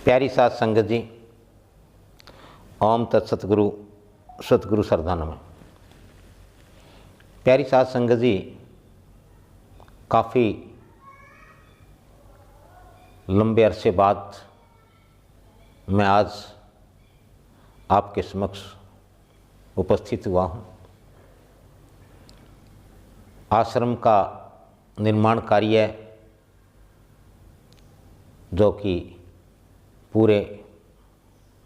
प्यारी साध संगत जी, ओम तत्सतगुरु सतगुरु सरदानम। प्यारी साध संगत जी, काफ़ी लंबे अरसे बाद मैं आज आपके समक्ष उपस्थित हुआ हूँ। आश्रम का निर्माण कार्य जो कि पूरे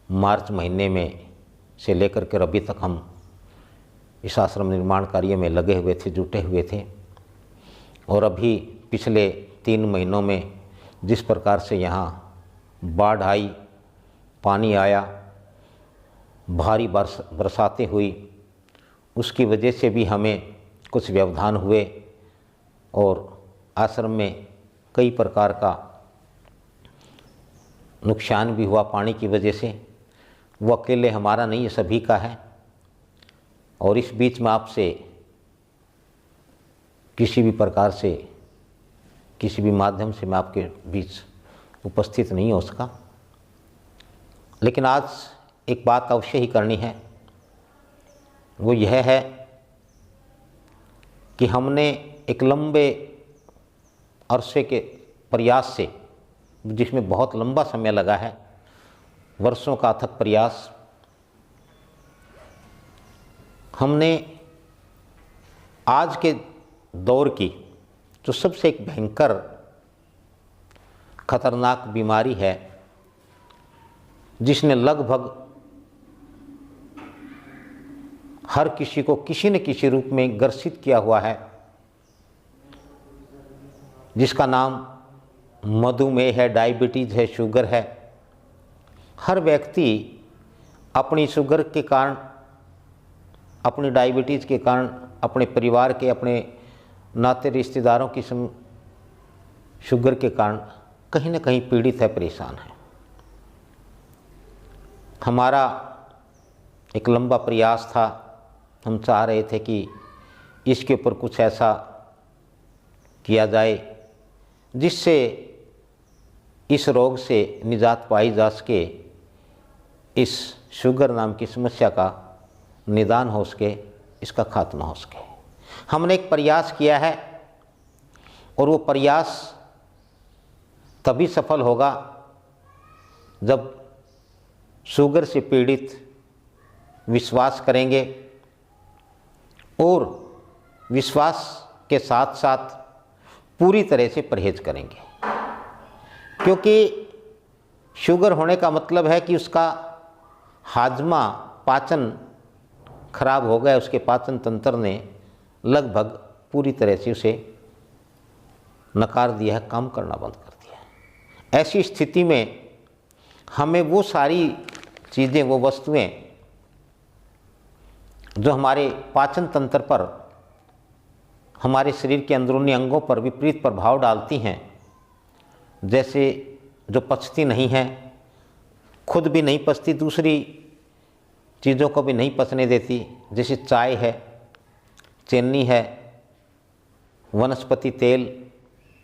मार्च महीने में से लेकर के अभी तक हम इस आश्रम निर्माण कार्य में लगे हुए थे, जुटे हुए थे। और अभी पिछले 3 महीनों में जिस प्रकार से यहाँ बाढ़ आई, पानी आया, भारी बरसातें हुई, उसकी वजह से भी हमें कुछ व्यवधान हुए और आश्रम में कई प्रकार का नुकसान भी हुआ पानी की वजह से। वो अकेले हमारा नहीं है, सभी का है। और इस बीच में आपसे किसी भी प्रकार से, किसी भी माध्यम से मैं आपके बीच उपस्थित नहीं हो सका। लेकिन आज एक बात अवश्य ही करनी है, वो यह है कि हमने एक लंबे अरसे के प्रयास से, जिसमें बहुत लंबा समय लगा है, वर्षों का अथक प्रयास, हमने आज के दौर की जो सबसे एक भयंकर खतरनाक बीमारी है, जिसने लगभग हर किसी को किसी न किसी रूप में ग्रसित किया हुआ है, जिसका नाम मधुमेह है, डायबिटीज़ है, शुगर है। हर व्यक्ति अपनी शुगर के कारण, अपनी डायबिटीज़ के कारण, अपने परिवार के, अपने नाते रिश्तेदारों की शुगर के कारण कहीं न कहीं पीड़ित है, परेशान है। हमारा एक लंबा प्रयास था, हम चाह रहे थे कि इसके ऊपर कुछ ऐसा किया जाए जिससे इस रोग से निजात पाई जा सके, इस शुगर नाम की समस्या का निदान हो सके, इसका खात्मा हो सके। हमने एक प्रयास किया है और वो प्रयास तभी सफल होगा जब शुगर से पीड़ित विश्वास करेंगे और विश्वास के साथ साथ पूरी तरह से परहेज करेंगे। क्योंकि शुगर होने का मतलब है कि उसका हाजमा, पाचन खराब हो गया, उसके पाचन तंत्र ने लगभग पूरी तरह से उसे नकार दिया है, काम करना बंद कर दिया है। ऐसी स्थिति में हमें वो सारी चीज़ें, वो वस्तुएं जो हमारे पाचन तंत्र पर, हमारे शरीर के अंदरूनी अंगों पर विपरीत प्रभाव डालती हैं, जैसे जो पचती नहीं हैं, खुद भी नहीं पचती, दूसरी चीज़ों को भी नहीं पचने देती, जैसे चाय है, चीनी है, वनस्पति तेल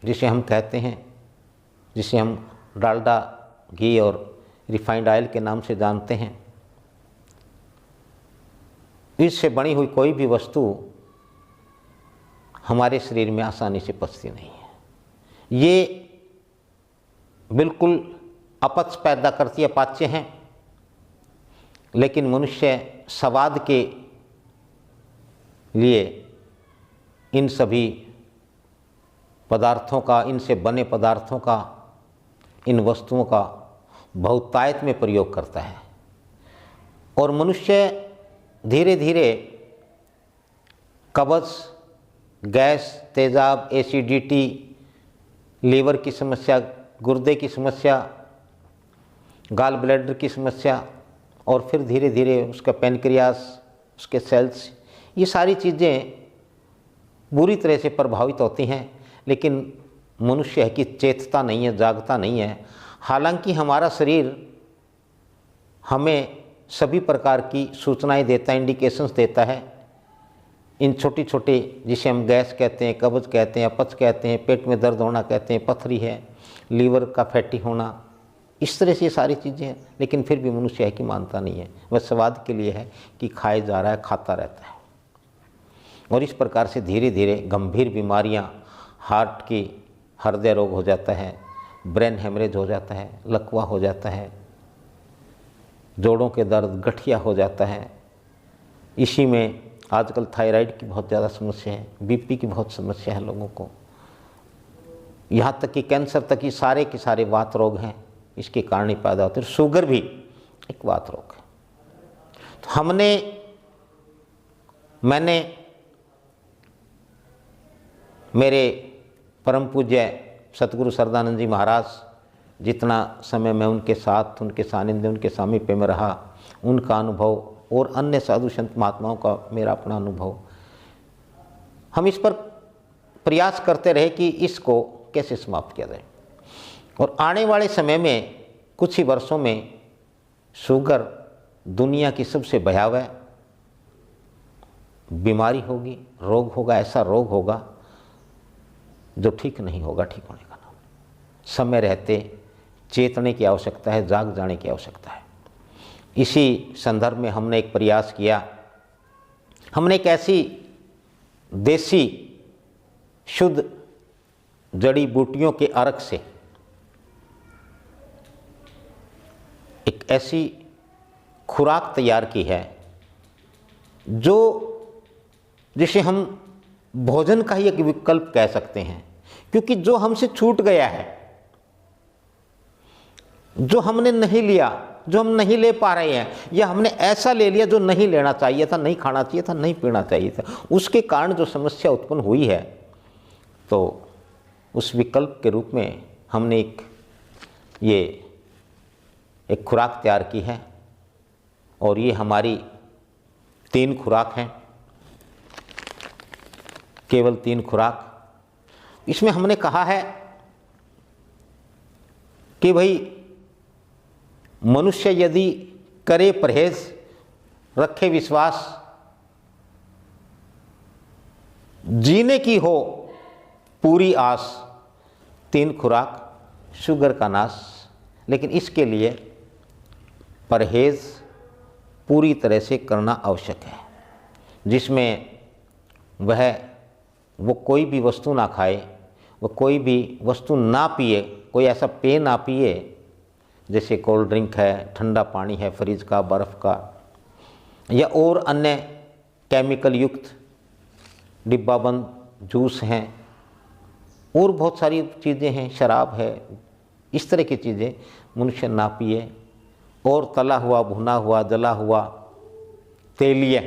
जिसे हम कहते हैं, जिसे हम डालडा, घी और रिफाइंड ऑयल के नाम से जानते हैं। इससे बनी हुई कोई भी वस्तु हमारे शरीर में आसानी से पचती नहीं है। ये बिल्कुल अपच पैदा करती है, अपाच्य हैं। लेकिन मनुष्य स्वाद के लिए इन सभी पदार्थों का, इनसे बने पदार्थों का, इन वस्तुओं का बहुतायत में प्रयोग करता है। और मनुष्य धीरे धीरे कब्ज, गैस, तेजाब, एसिडिटी, लीवर की समस्या, गुर्दे की समस्या, गाल ब्लैडर की समस्या, और फिर धीरे धीरे उसका पैनक्रियास, उसके सेल्स, ये सारी चीज़ें बुरी तरह से प्रभावित होती हैं। लेकिन मनुष्य है कि चेतता नहीं है, जागता नहीं है। हालांकि हमारा शरीर हमें सभी प्रकार की सूचनाएं देता है, इंडिकेशंस देता है। इन छोटी छोटी, जिसे हम गैस कहते हैं, कब्ज कहते हैं, अपच कहते हैं, पेट में दर्द होना कहते हैं, पथरी है, लीवर का फैटी होना, इस तरह से ये सारी चीज़ें हैं, लेकिन फिर भी मनुष्य है कि मानता नहीं है, वह स्वाद के लिए है कि खाए जा रहा है, खाता रहता है। और इस प्रकार से धीरे धीरे गंभीर बीमारियां, हार्ट की हृदय रोग हो जाता है, ब्रेन हेमरेज हो जाता है, लकवा हो जाता है, जोड़ों के दर्द, गठिया हो जाता है। इसी में आजकल थायराइड की बहुत ज़्यादा समस्या है, बीपी की बहुत समस्या है लोगों को, यहाँ तक कि कैंसर तक की सारे के सारे वात रोग हैं, इसके कारण ही पैदा होते हैं। शुगर भी एक वात रोग है। तो मैंने मेरे परम पूज्य सतगुरु सरदानंद जी महाराज, जितना समय मैं उनके साथ, उनके सानिध्य, उनके सामीप्य में रहा, उनका अनुभव और अन्य साधु संत महात्माओं का मेरा अपना अनुभव, हम इस पर प्रयास करते रहे कि इसको कैसे समाप्त किया जाए। और आने वाले समय में कुछ ही वर्षों में शुगर दुनिया की सबसे भयावह बीमारी होगी, रोग होगा। ऐसा रोग होगा जो ठीक नहीं होगा, ठीक होने का नाम। समय रहते चेतने की आवश्यकता है, जाग जाने की आवश्यकता है। इसी संदर्भ में हमने एक प्रयास किया। हमने एक ऐसी देसी शुद्ध जड़ी बूटियों के अर्क से एक ऐसी खुराक तैयार की है जिसे हम भोजन का ही एक विकल्प कह सकते हैं, क्योंकि जो हमसे छूट गया है, जो हमने नहीं लिया, जो हम नहीं ले पा रहे हैं, या हमने ऐसा ले लिया जो नहीं लेना चाहिए था, नहीं खाना चाहिए था, नहीं पीना चाहिए था, उसके कारण जो समस्या उत्पन्न हुई है, तो उस विकल्प के रूप में हमने एक खुराक तैयार की है। और ये हमारी 3 खुराक हैं, केवल 3 खुराक। इसमें हमने कहा है कि भाई मनुष्य यदि करे परहेज, रखे विश्वास, जीने की हो पूरी आस, 3 खुराक, शुगर का नाश। लेकिन इसके लिए परहेज पूरी तरह से करना आवश्यक है, जिसमें वो कोई भी वस्तु ना खाए, वो कोई भी वस्तु ना पिए, कोई ऐसा पेय ना पिए जैसे कोल्ड ड्रिंक है, ठंडा पानी है फ्रिज का, बर्फ़ का, या और अन्य केमिकल युक्त डिब्बाबंद जूस हैं, और बहुत सारी चीज़ें हैं, शराब है। इस तरह की चीज़ें मनुष्य ना पिए। और तला हुआ, भुना हुआ, जला हुआ, तेलीय,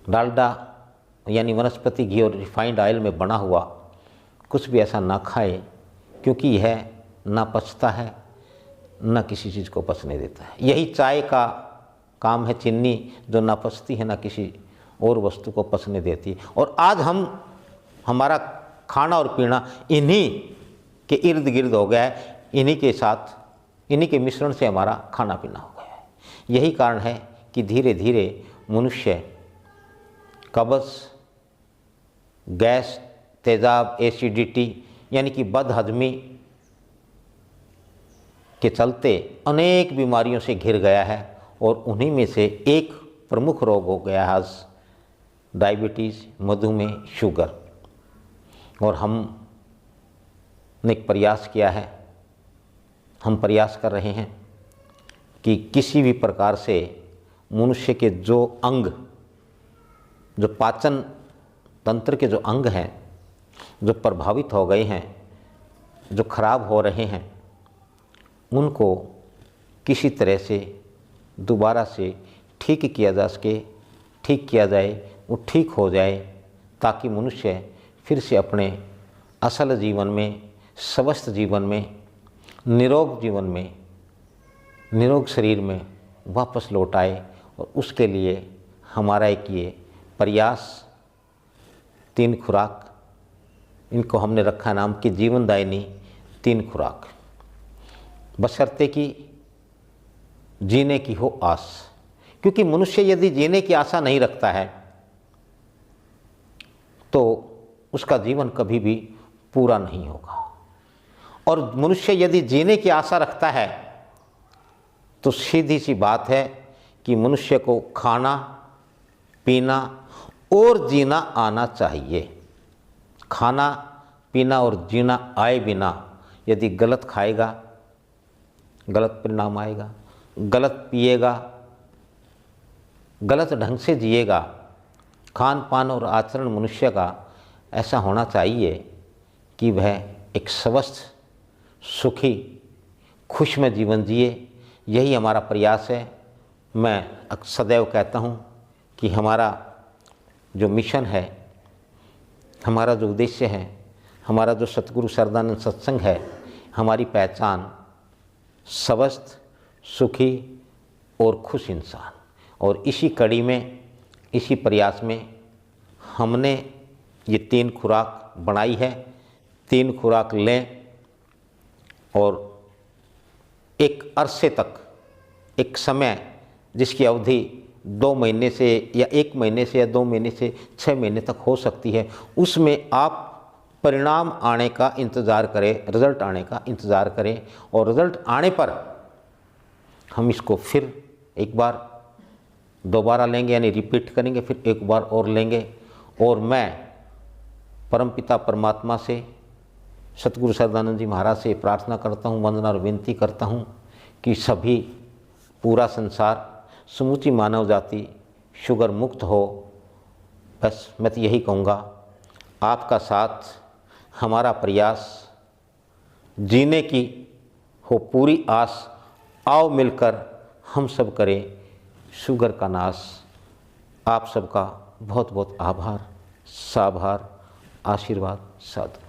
डालडा यानी वनस्पति घी और रिफाइंड ऑयल में बना हुआ कुछ भी ऐसा ना खाए, क्योंकि यह ना पचता है, ना किसी चीज़ को पचने देता है। यही चाय का काम है, चीनी जो ना पचती है, ना किसी और वस्तु को पचने देती है। और आज हमारा खाना और पीना इन्हीं के इर्द गिर्द हो गया है, इन्हीं के साथ, इन्हीं के मिश्रण से हमारा खाना पीना हो गया है। यही कारण है कि धीरे धीरे मनुष्य कब्ज़, गैस, तेज़ाब, एसिडिटी यानी कि बदहजमी के चलते अनेक बीमारियों से घिर गया है। और उन्हीं में से एक प्रमुख रोग हो गया है आज डायबिटीज़, मधुमेह, शुगर। और हमने एक प्रयास किया है, हम प्रयास कर रहे हैं कि किसी भी प्रकार से मनुष्य के जो अंग, जो पाचन तंत्र के जो अंग हैं, जो प्रभावित हो गए हैं, जो खराब हो रहे हैं, उनको किसी तरह से दोबारा से ठीक किया जा सके, ठीक किया जाए, वो ठीक हो जाए, ताकि मनुष्य फिर से अपने असल जीवन में, स्वस्थ जीवन में, निरोग जीवन में, निरोग शरीर में वापस लौट आए। और उसके लिए हमारा एक ये प्रयास, 3 खुराक, इनको हमने रखा नाम कि जीवनदायिनी 3 खुराक, बशर्ते कि जीने की हो आस। क्योंकि मनुष्य यदि जीने की आशा नहीं रखता है तो उसका जीवन कभी भी पूरा नहीं होगा। और मनुष्य यदि जीने की आशा रखता है तो सीधी सी बात है कि मनुष्य को खाना पीना और जीना आना चाहिए। खाना पीना और जीना आए बिना यदि गलत खाएगा गलत परिणाम आएगा, गलत पिएगा, गलत ढंग से जिएगा। खान पान और आचरण मनुष्य का ऐसा होना चाहिए कि वह एक स्वस्थ सुखी खुशमय जीवन जिए। यही हमारा प्रयास है। मैं सदैव कहता हूँ कि हमारा जो मिशन है, हमारा जो उद्देश्य है, हमारा जो सतगुरु सरदानंद सत्संग है, हमारी पहचान स्वस्थ सुखी और खुश इंसान। और इसी कड़ी में, इसी प्रयास में हमने ये 3 खुराक बनाई है। 3 खुराक लें और एक अरसे तक, एक समय जिसकी अवधि 2 महीने से या 1 महीने से या 2 महीने से 6 महीने तक हो सकती है, उसमें आप परिणाम आने का इंतज़ार करें, रिज़ल्ट आने का इंतज़ार करें। और रिज़ल्ट आने पर हम इसको फिर एक बार दोबारा लेंगे, यानी रिपीट करेंगे, फिर एक बार और लेंगे। और मैं परमपिता परमात्मा से, सतगुरु सरदानंद जी महाराज से प्रार्थना करता हूँ, वंदना और विनती करता हूँ कि सभी, पूरा संसार, समूची मानव जाति शुगर मुक्त हो। बस मैं तो यही कहूँगा, आपका साथ, हमारा प्रयास, जीने की हो पूरी आस, आओ मिलकर हम सब करें शुगर का नाश। आप सबका बहुत बहुत आभार, साभार, आशीर्वाद, साधुवाद।